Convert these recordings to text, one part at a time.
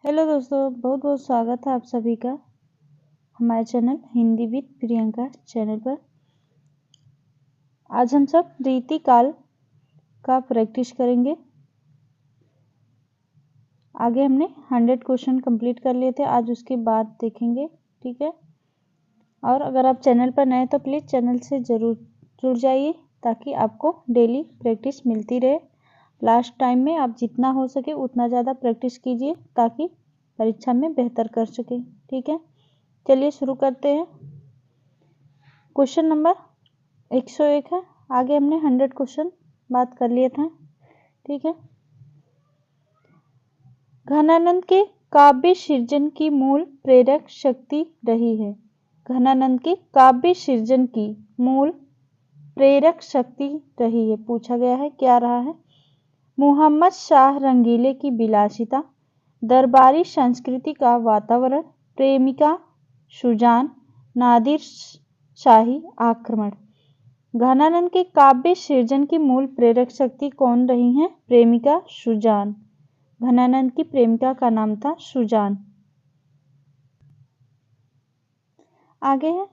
Hello दोस्तों, बहुत बहुत स्वागत है आप सभी का हमारे channel Hindi with Priyanka channel पर। आज हम सब रीति काल का प्रैक्टिस करेंगे। आगे हमने 100 क्वेश्चन कंप्लीट कर लिए थे, आज उसके बाद देखेंगे, ठीक है। और अगर आप चैनल पर नए तो प्लीज़ चैनल से ज़रूर जुड़ जाइए ताकि आपको डेली प्रैक्टिस मिलती रहे। लास्ट टाइम में आप जितना हो सके उतना ज़्यादा प्रैक्टिस कीजिए ताकि परीक्षा में बेहतर कर सके, ठीक है। चलिए शुरू करते हैं। क्वेश्चन नंबर 101 है। आगे हमने 100 क्वेश्चन बात कर लिए था, ठीक है। घनानंद के काव्य सृजन की मूल प्रेरक शक्ति रही है। घनानंद की काव्य सृजन की मूल प्रेरक शक्ति रही है। पूछा गया है क्या रहा है। मोहम्मद शाह रंगीले की विलासिता, दरबारी संस्कृति का वातावरण, प्रेमिका सुजान, नादिर शाही आक्रमण। घनानंद के काव्य सृजन की मूल प्रेरक शक्ति कौन रही है? प्रेमिका सुजान। घनानंद की प्रेमिका का नाम था सुजान। आगे है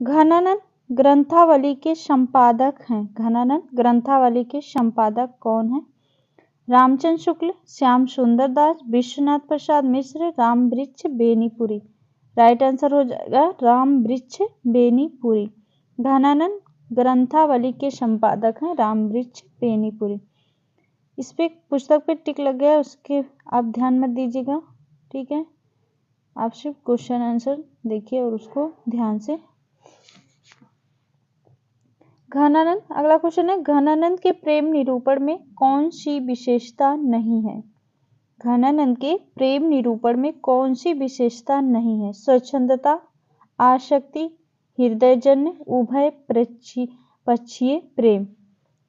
घनानंद ग्रंथावली के संपादक हैं। घनानंद ग्रंथावली के संपादक कौन है? रामचंद्र शुक्ल, श्याम सुंदर दास, विश्वनाथ प्रसाद मिश्र, राम वृक्ष बेनीपुरी। राइट आंसर हो जाएगा राम वृक्ष बेनीपुरी। घनानंद ग्रंथावली के संपादक हैं राम वृक्ष बेनीपुरी। इस पे पुस्तक पे टिक लग गया, उसके आप ध्यान मत दीजिएगा, ठीक है। आप सिर्फ क्वेश्चन आंसर देखिए और उसको ध्यान से। घनानंद, अगला क्वेश्चन है, घनानंद के प्रेम निरूपण में कौन सी विशेषता नहीं है? घनानंद के प्रेम निरूपण में कौन सी विशेषता नहीं है? स्वच्छंदता, आसक्ति, हृदयजन्य, उभय पक्षीय प्रेम।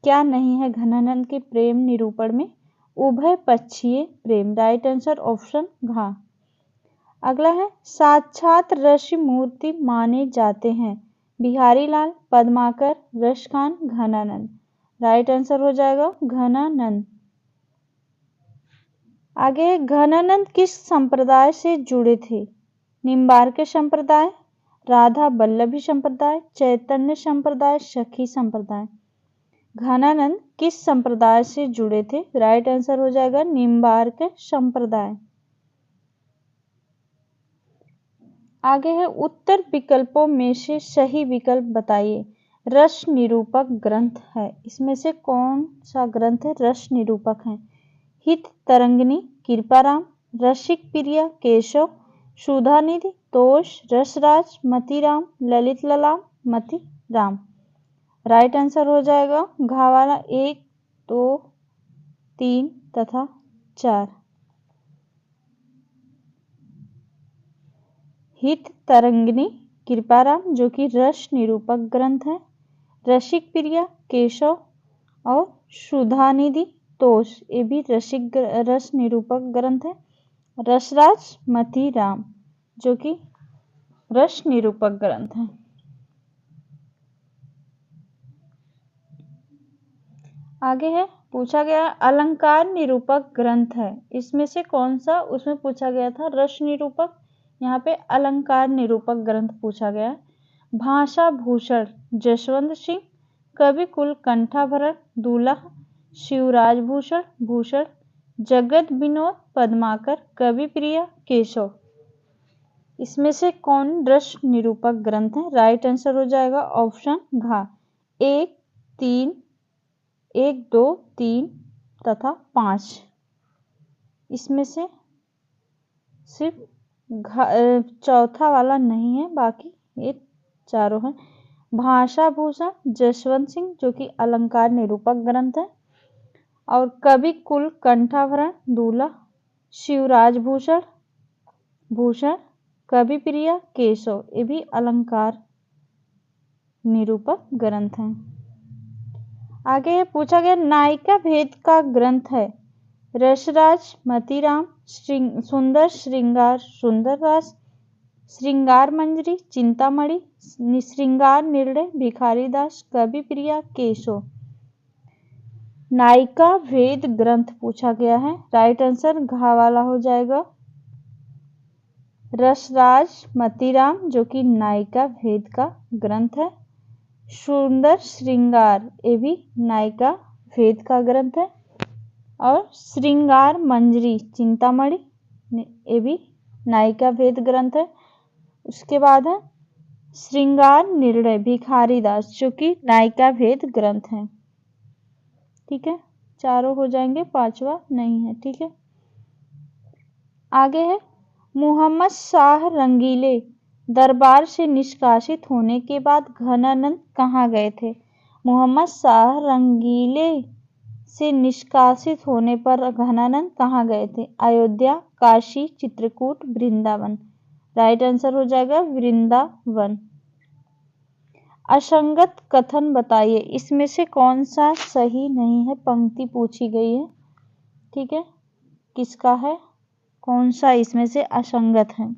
क्या नहीं है घनानंद के प्रेम निरूपण में? उभय पक्षीय प्रेम। राइट आंसर ऑप्शन घ। अगला है, साक्षात रस मूर्ति माने जाते हैं बिहारी लाल, पद्माकर, रसखान, घनानंद। राइट आंसर हो जाएगा घनानंद। आगे, घनानंद किस संप्रदाय से जुड़े थे? निम्बार्क संप्रदाय, राधा वल्लभी संप्रदाय, चैतन्य संप्रदाय, सखी संप्रदाय। घनानंद किस संप्रदाय से जुड़े थे? राइट आंसर हो जाएगा निम्बार्क संप्रदाय। आगे है, उत्तर विकल्पों में से सही विकल्प बताइए। रस निरूपक ग्रंथ है, इसमें से कौन सा ग्रंथ है रस निरूपक है? हित तरंगिनी, कृपाराम, रसिक प्रिया, केशव, सुधानिधि, तोष, रसराज, मतीराम, ललित ललाम, मतीराम। राइट आंसर हो जाएगा घ वाला 1, 2, 3 तथा 4। हित तरंगिनी कृपाराम जो कि रस निरूपक ग्रंथ है, रसिक प्रिया केशव और सुधानिधि तोष ये भी रस निरूपक ग्रंथ है। रसराज मतीराम जो कि रस निरूपक ग्रंथ है। आगे है, पूछा गया अलंकार निरूपक ग्रंथ है, इसमें से कौन सा? उसमें पूछा गया था रस निरूपक, यहाँ पे अलंकार निरूपक ग्रंथ पूछा गया। भाषा भूषण जसवंत सिंह, कवि कुल कंठाभरण दूल्हा, शिवराज भूषण भूषण, जगत विनोद पद्माकर, कवि प्रिया केशव। इसमें से कौन रस निरूपक ग्रंथ है? राइट आंसर हो जाएगा ऑप्शन घ 1, 3, 1, 2, 3 तथा 5। इसमें से सिर्फ चौथा वाला नहीं है, बाकी ये चारों हैं। भाषा भूषण जसवंत सिंह जो कि अलंकार निरूपक ग्रंथ है, और कवि कुल कंठाभरण दूल्हा, शिवराज भूषण भूषण, कवि प्रिया केशव ये भी अलंकार निरूपक ग्रंथ हैं। आगे पूछा गया नायिका भेद का ग्रंथ है। रसराज मतीराम, सुंदर श्रृंगार सुंदररास, श्रृंगार मंजरी चिंतामणि, श्रृंगार निर्णय भिखारीदास, कवि प्रिया केशव। नायिका भेद ग्रंथ पूछा गया है। राइट आंसर घ वाला हो जाएगा। रसराज मतीराम जो कि नायिका भेद का ग्रंथ है। सुंदर श्रृंगार ये भी नायिका भेद का ग्रंथ है। और श्रृंगार मंजरी चिंतामणि ये भी नायिका भेद ग्रंथ है। उसके बाद है श्रृंगार निर्णय भिखारीदास जो कि नायिका भेद ग्रंथ है। ठीक है, चारों हो जाएंगे, पांचवा नहीं है। ठीक है, आगे है मोहम्मद शाह रंगीले दरबार से निष्कासित होने के बाद घनानंद कहाँ गए थे? मोहम्मद शाह रंगीले से निष्कासित होने पर घनानंद कहाँ गए थे? अयोध्या, काशी, चित्रकूट, वृंदावन। राइट आंसर हो जाएगा वृंदावन। असंगत कथन बताइए, इसमें से कौन सा सही नहीं है? पंक्ति पूछी गई है। ठीक है, किसका है, कौन सा इसमें से असंगत है?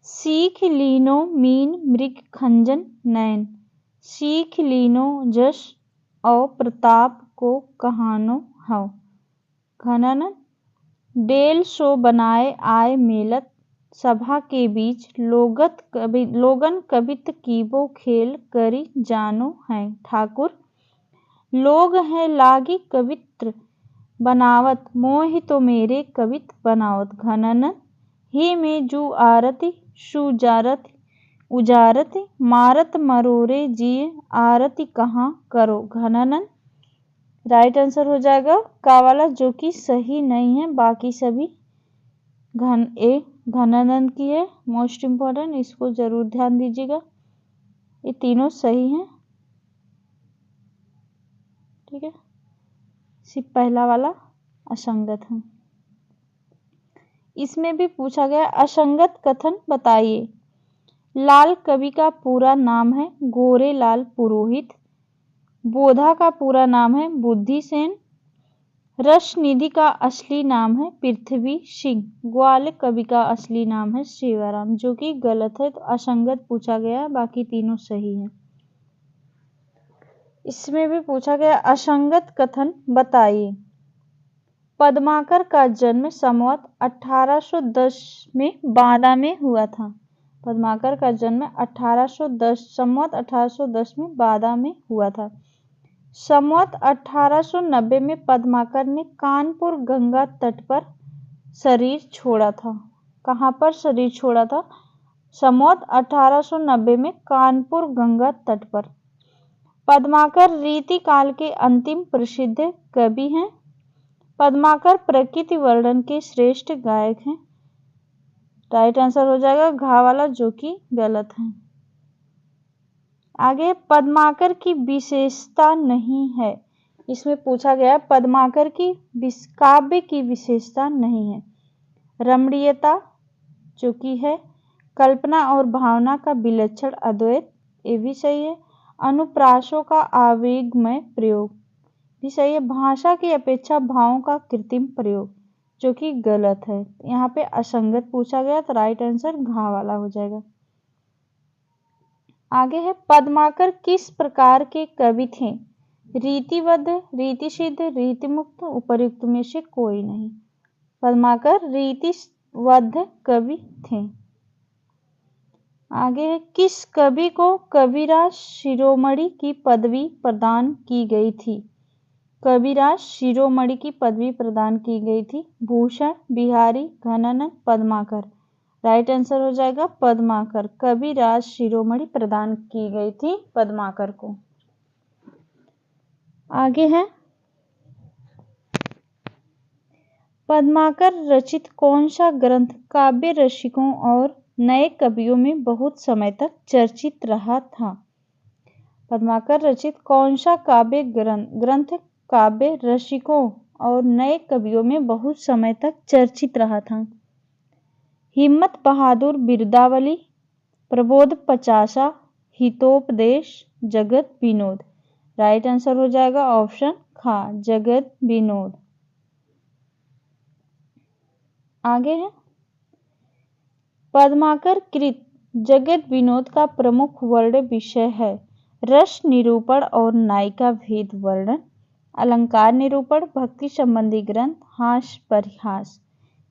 सीख लीनो मीन मृग खंजन नयन, सीख लीनो जस और प्रताप को कहानो हव। घनानंद डेल सो बनाए आए मेलत सभा के बीच लोगन कवित कीबो खेल करी जानो है। ठाकुर लोग हैं लागी कवित्र बनावत मोहि तो मेरे कवित बनावत। घनानंद ही में जू आरती सुजारती उजारती मारत मरोरे जिए आरती कहाँ करो। घनानंद राइट आंसर हो जाएगा का वाला जो कि सही नहीं है, बाकी सभी घनानंद की है। मोस्ट इम्पोर्टेंट, इसको जरूर ध्यान दीजिएगा, ये तीनों सही हैं। ठीक है, सिर्फ पहला वाला असंगत है। इसमें भी पूछा गया असंगत कथन बताइए। लाल कवि का पूरा नाम है गोरे लाल पुरोहित। बोधा का पूरा नाम है बुद्धि सेन। रसनिधि का असली नाम है पृथ्वी सिंह। ग्वाल कवि का असली नाम है शिवराम, जो कि गलत है, तो असंगत पूछा गया, बाकी तीनों सही हैं। इसमें भी पूछा गया असंगत कथन बताइए। पद्माकर का जन्म संवत 1810 में बांदा में हुआ था। पद्माकर का जन्म 1810 संवत 1810 में बांदा में हुआ था। संवत 1890 में पद्माकर ने कानपुर गंगा तट पर शरीर छोड़ा था। कहाँ पर शरीर छोड़ा था? संवत 1890 में कानपुर गंगा तट पर। पद्माकर रीतिकाल के अंतिम प्रसिद्ध कवि हैं। पद्माकर प्रकृति वर्णन के श्रेष्ठ गायक हैं। राइट आंसर हो जाएगा घा वाला, जो कि गलत है। आगे पद्माकर की विशेषता नहीं है, इसमें पूछा गया पद्माकर की काव्य की विशेषता नहीं है। रमणीयता जो कि है, कल्पना और भावना का विलक्षण अद्वैत, ये भी सही है। अनुप्रासों का आवेगमय प्रयोग भी सही है। भाषा की अपेक्षा भावों का कृत्रिम प्रयोग, जो कि गलत है। यहाँ पे असंगत पूछा गया, तो राइट आंसर घा वाला हो जाएगा। आगे है पद्माकर किस प्रकार के कवि थे? रीतिबद्ध, रीतिसिद्ध, रीतिमुक्त, उपर्युक्त में से कोई नहीं। पद्माकर रीतिबद्ध कवि थे। आगे है किस कवि को कविराज शिरोमणि की पदवी प्रदान की गई थी? कविराज शिरोमणि की पदवी प्रदान की गई थी। भूषण, बिहारी, घनानंद, पद्माकर। राइट आंसर हो जाएगा पद्माकर। कविराज शिरोमणि प्रदान की गई थी पद्माकर को। आगे है पद्माकर रचित कौन सा ग्रंथ काव्य रसिकों और नए कवियों में बहुत समय तक चर्चित रहा था? पद्माकर रचित कौन सा काव्य ग्रंथ काव्य रसिकों और नए कवियों में बहुत समय तक चर्चित रहा था? हिम्मत बहादुर बिरदावली, प्रबोध पचासा, हितोपदेश, जगत विनोद। राइट आंसर हो जाएगा ऑप्शन खा, जगत विनोद। आगे है पद्माकर कृत जगत विनोद का प्रमुख वर्ण विषय है। रस निरूपण और नायिका भेद वर्णन, अलंकार निरूपण, भक्ति संबंधी ग्रंथ, हास्य परिहास।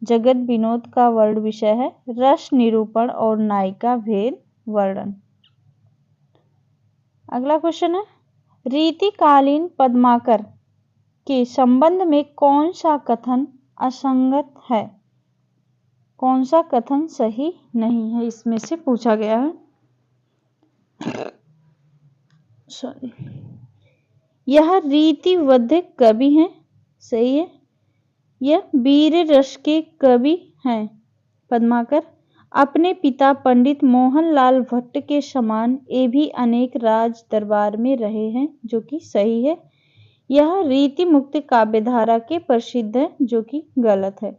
जगत विनोद का वर्ण विषय है रस निरूपण और नायिका भेद वर्णन। अगला क्वेश्चन है, रीतिकालीन पद्माकर के संबंध में कौन सा कथन असंगत है? कौन सा कथन सही नहीं है, इसमें से पूछा गया है। यह रीतिबद्ध कवि हैं, सही है। यह वीर रस के कवि हैं पद्माकर। अपने पिता पंडित मोहनलाल भट्ट के समान ये भी अनेक राज दरबार में रहे हैं, जो कि सही है। यह रीति मुक्त काव्यधारा के प्रसिद्ध है, जो कि गलत है।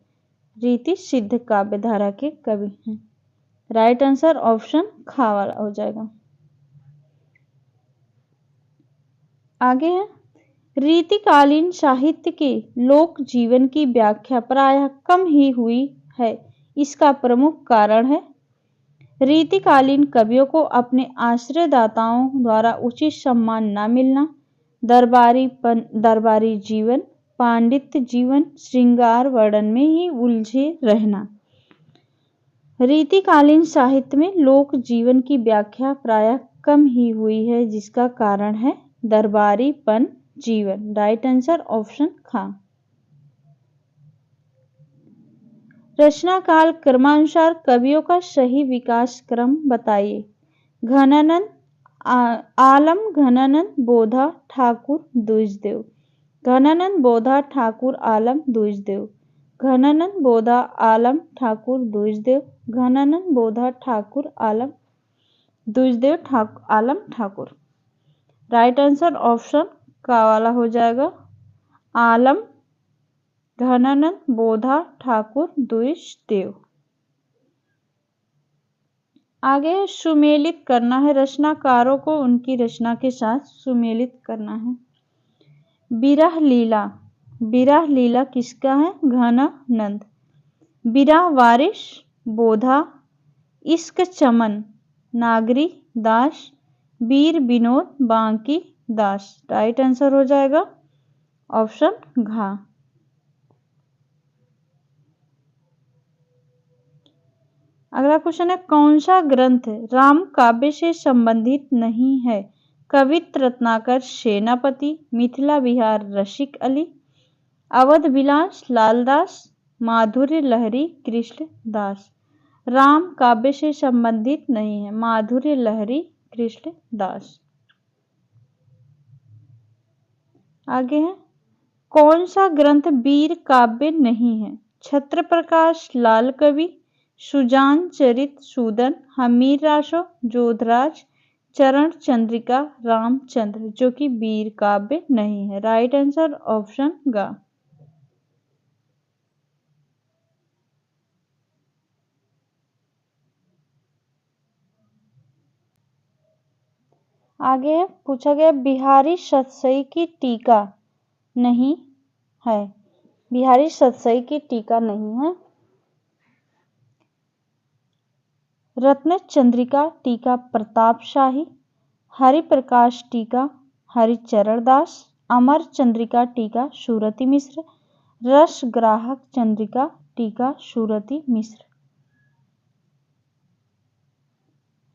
रीति सिद्ध काव्यधारा के कवि हैं। राइट आंसर ऑप्शन खा वाला हो जाएगा। आगे है, रीतिकालीन साहित्य के लोक जीवन की व्याख्या प्रायः कम ही हुई है, इसका प्रमुख कारण है रीतिकालीन कवियों को अपने आश्रयदाताओं द्वारा उचित सम्मान न मिलना, दरबारी जीवन, पांडित्य जीवन, श्रृंगार वर्णन में ही उलझे रहना। रीतिकालीन साहित्य में लोक जीवन की व्याख्या प्रायः कम ही हुई है, जिसका कारण है दरबारीपन जीवन। राइट आंसर ऑप्शन खा। रचना काल क्रमानुसार कवियों का सही विकास क्रम बताइए। घनानंद आलम, घनानंद बोधा ठाकुर द्विजदेव। घनानंद बोधा ठाकुर आलम द्विजदेव। घनानंद बोधा आलम ठाकुर द्विजदेव। घनानंद बोधा ठाकुर आलम द्विजदेव आलम ठाकुर। राइट आंसर ऑप्शन का वाला हो जाएगा आलम, घनानंद बोधा ठाकुर द्विजदेव। आगे सुमेलित करना है, रचनाकारों को उनकी रचना के साथ सुमेलित करना है। विरह लीला, विरह लीला किसका है? घनानंद। विरह वारिस बोधा। इश्क चमन नागरी दास। वीर विनोद बांकी दास। राइट आंसर हो जाएगा ऑप्शन घ। अगला क्वेश्चन है, कौन सा ग्रंथ राम काव्य से संबंधित नहीं है? कवित्र रत्नाकर सेनापति, मिथिला विहार रसिक अली, अवध विलास लालदास, माधुर्य लहरी कृष्ण दास। राम काव्य से संबंधित नहीं है, माधुर्य लहरी कृष्ण दास। आगे है, कौन सा ग्रंथ वीर काव्य नहीं है? छत्र प्रकाश लाल कवि, सुजान चरित सूदन, हमीर रासो, जोधराज, चरण चंद्रिका रामचंद्र, जो कि वीर काव्य नहीं है। राइट आंसर ऑप्शन ग। आगे पूछा गया, बिहारी सतसई की टीका नहीं है। बिहारी सतसई की टीका नहीं है। रत्न चंद्रिका टीका प्रताप शाही, हरिप्रकाश टीका हरिचरण दास, अमर चंद्रिका टीका सूरती मिश्र, रस ग्राहक चंद्रिका टीका सूरती मिश्र।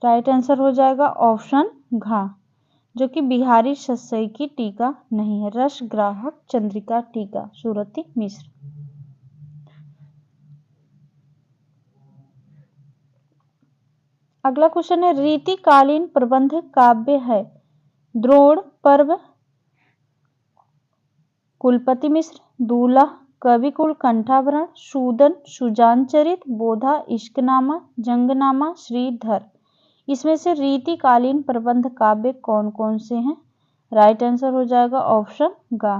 राइट आंसर हो जाएगा ऑप्शन घ, जो कि बिहारी सतसई की टीका नहीं है। रस ग्राहक चंद्रिका टीका सूरती मिश्र। अगला क्वेश्चन है, रीतिकालीन प्रबंध काव्य है। द्रोण पर्व कुलपति मिश्र, दूल्हा कविकुल कंठाभरण, सूदन सुजान चरित, बोधा इश्कनामा, जंगनामा श्रीधर। इसमें से रीतिकालीन प्रबंध काव्य कौन कौन से हैं? राइट आंसर हो जाएगा ऑप्शन ग,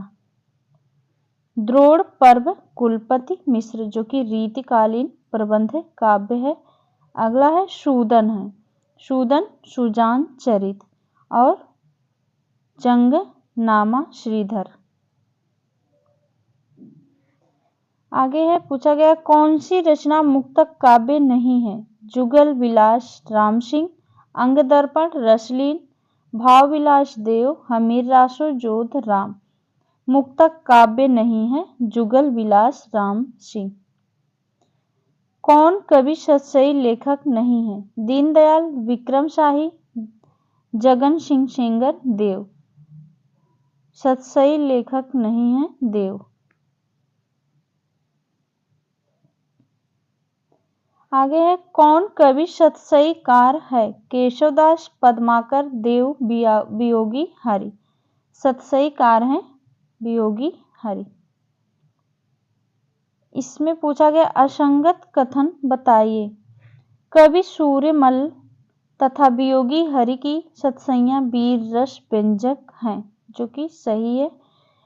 द्रोण पर्व कुलपति मिश्र, जो कि रीतिकालीन प्रबंध काव्य है। अगला है सूदन है, सूदन सुजान चरित और जंगनामा श्रीधर। आगे है पूछा गया, कौन सी रचना मुक्तक काव्य नहीं है? जुगल विलास राम सिंह, अंग दर्पण रसलीन, भाव विलास देव, हमीर रासो जोध राम। मुक्तक काव्य नहीं है, जुगल विलास राम सिंह। कौन कवि सतसई लेखक नहीं है? दीनदयाल, विक्रम शाही, जगन सिंह सेंगर, देव। सतसई लेखक नहीं है, देव। आगे है, कौन कवि सतसई कार है? केशवदास, पद्माकर, देव, वियोगी हरि। सतसई कार है वियोगी हरि। इसमें पूछा गया असंगत कथन बताइए। कवि सूर्यमल तथा वियोगी हरि की सतसैयां वीर रस व्यंजक हैं, जो कि सही है।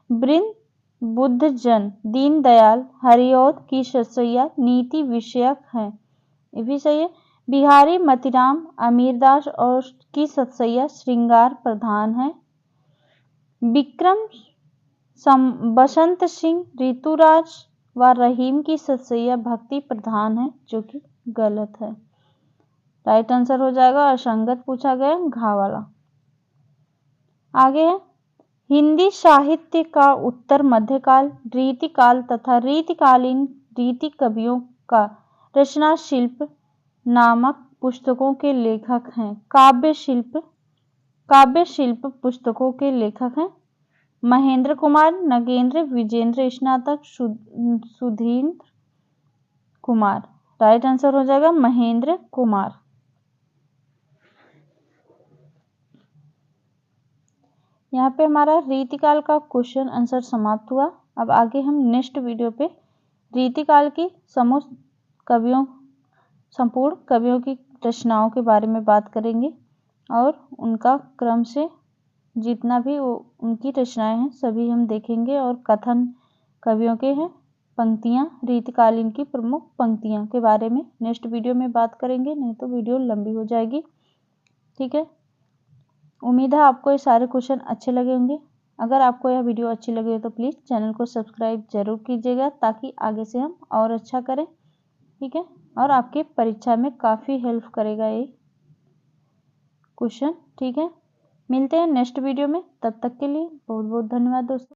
वृंद, बुद्धजन, दीनदयाल, हरिऔध की सतसैया नीति विषयक है, ये भी सही है। बिहारी, मतीराम, अमीरदास और की सतसैया श्रृंगार प्रधान है। विक्रम, बसंत सिंह, ऋतुराज व रहीम की सतसैया भक्ति प्रधान है, जो कि गलत है। राइट आंसर हो जाएगा असंगत पूछा गया घा वाला। आगे है, हिंदी साहित्य का उत्तर मध्यकाल, रीतिकाल तथा रीतिकालीन रीति कवियों का रचना शिल्प नामक पुस्तकों के लेखक हैं। काव्य शिल्प पुस्तकों के लेखक हैं महेंद्र कुमार, नगेंद्र, विजेंद्र स्नातक, सुधींद्र कुमार। राइट आंसर हो जाएगा महेंद्र कुमार। यहाँ पे हमारा रीतिकाल का क्वेश्चन आंसर समाप्त हुआ। अब आगे हम नेक्स्ट वीडियो पे रीतिकाल की संपूर्ण कवियों की रचनाओं के बारे में बात करेंगे और उनका क्रम से जितना भी उनकी रचनाएं हैं सभी हम देखेंगे और कथन कवियों के हैं, पंक्तियां, रीतिकालीन की प्रमुख पंक्तियां के बारे में नेक्स्ट वीडियो में बात करेंगे, नहीं तो वीडियो लंबी हो जाएगी। ठीक है, उम्मीद है आपको ये सारे क्वेश्चन अच्छे लगे होंगे। अगर आपको यह वीडियो अच्छी लगी हो तो प्लीज़ चैनल को सब्सक्राइब जरूर कीजिएगा, ताकि आगे से हम और अच्छा करें। ठीक है, और आपके परीक्षा में काफ़ी हेल्प करेगा ये क्वेश्चन। ठीक है, मिलते हैं नेक्स्ट वीडियो में, तब तक के लिए बहुत बहुत धन्यवाद दोस्तों।